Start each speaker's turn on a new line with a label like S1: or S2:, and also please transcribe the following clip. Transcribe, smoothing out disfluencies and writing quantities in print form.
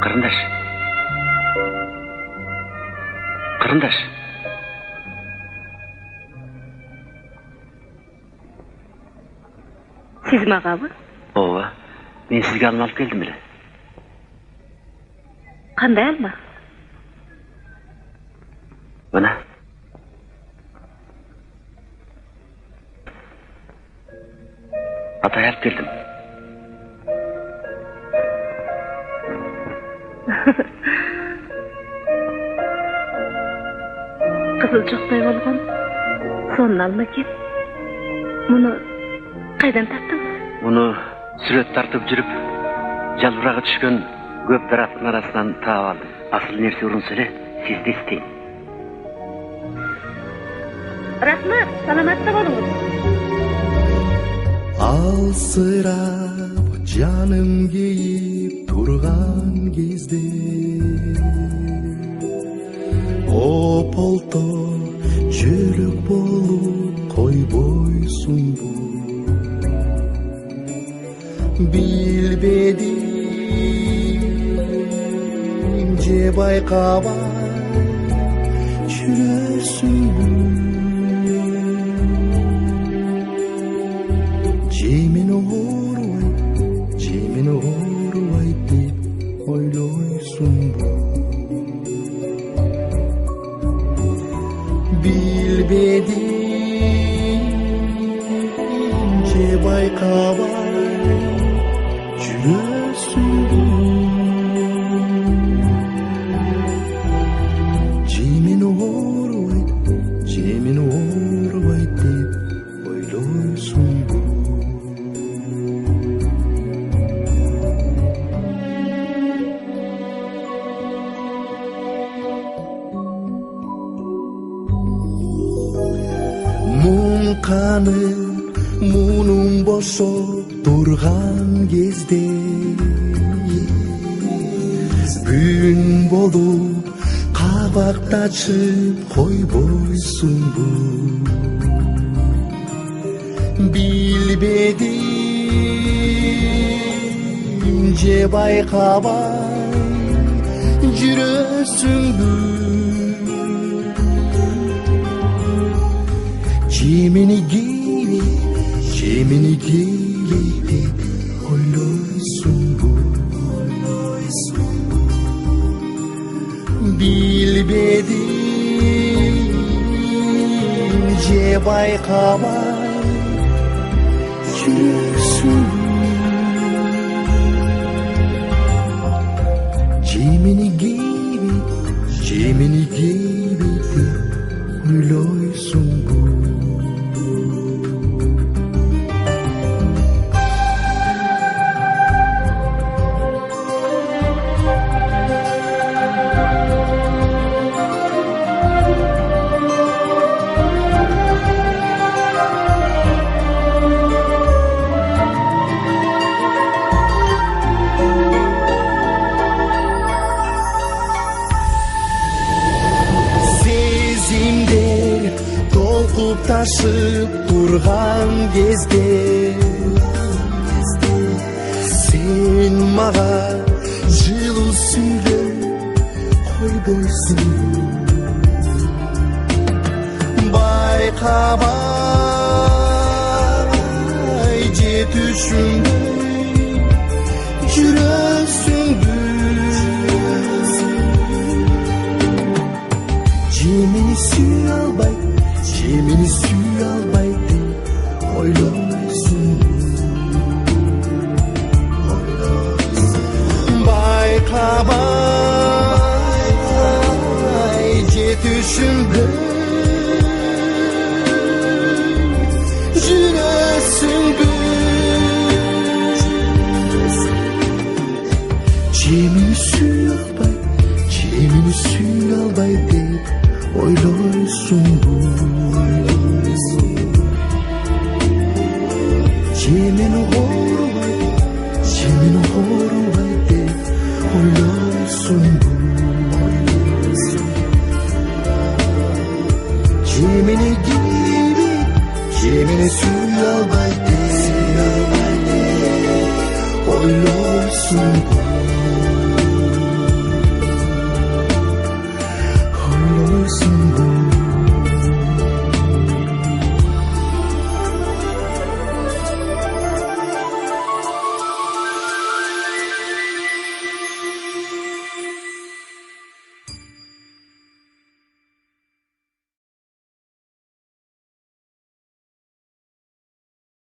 S1: Кырындаш. Кырындаш.
S2: Siz magabı?
S1: Ооба. Мен сизге алма алып келдим эле.
S2: Кандай алма?
S1: Мына. Атай алып келдим.
S2: Kızıl çoqday bolğan. Sonun alma eкен. Bunu qaydan tapdınız?
S1: Bunu сүрөт тартып жүрүп, жалбырагы түшкөн көп дарактын арасынан таап алдым. Асыл нерсе урунса эле сизди издейм.
S2: Рахмат, саламатта болуңуз.
S3: Алсырап жаным кейип турган кезде ополто жүрөк болуп койбойсуңбу билбедим же байкабай жүрөсүңбү Жемени оорубай деп ойлойсуңбу билбедим же байкабай жүрөсүңбү жемени оорубай деп ойлойсуңбу Kanıp munum bosop turgan кезде Gün bolup kabактачып койбойсуңбу Билбедим же байкабай жүрөсүңбү Жемени кейип деп ойлойсуңбу Билбедим же байкабай жүрөсүңбү Жемени кейип деп ойлойсуңбу Taşıp durgan кезде Sen mağa жылуу сүйлөп койбойсуңбу Байкабай же түшүңбү жүрөсүңбү Жемени сүйө албай деп ойлойсуңбу Байкабай же түшүңбү жүрөсүңбү Жемени сүйө албай деп ойлойсуңбу Жемени оорубай деп ойлойсуңбу Жемени сүйө албай деп ойлойсуңбу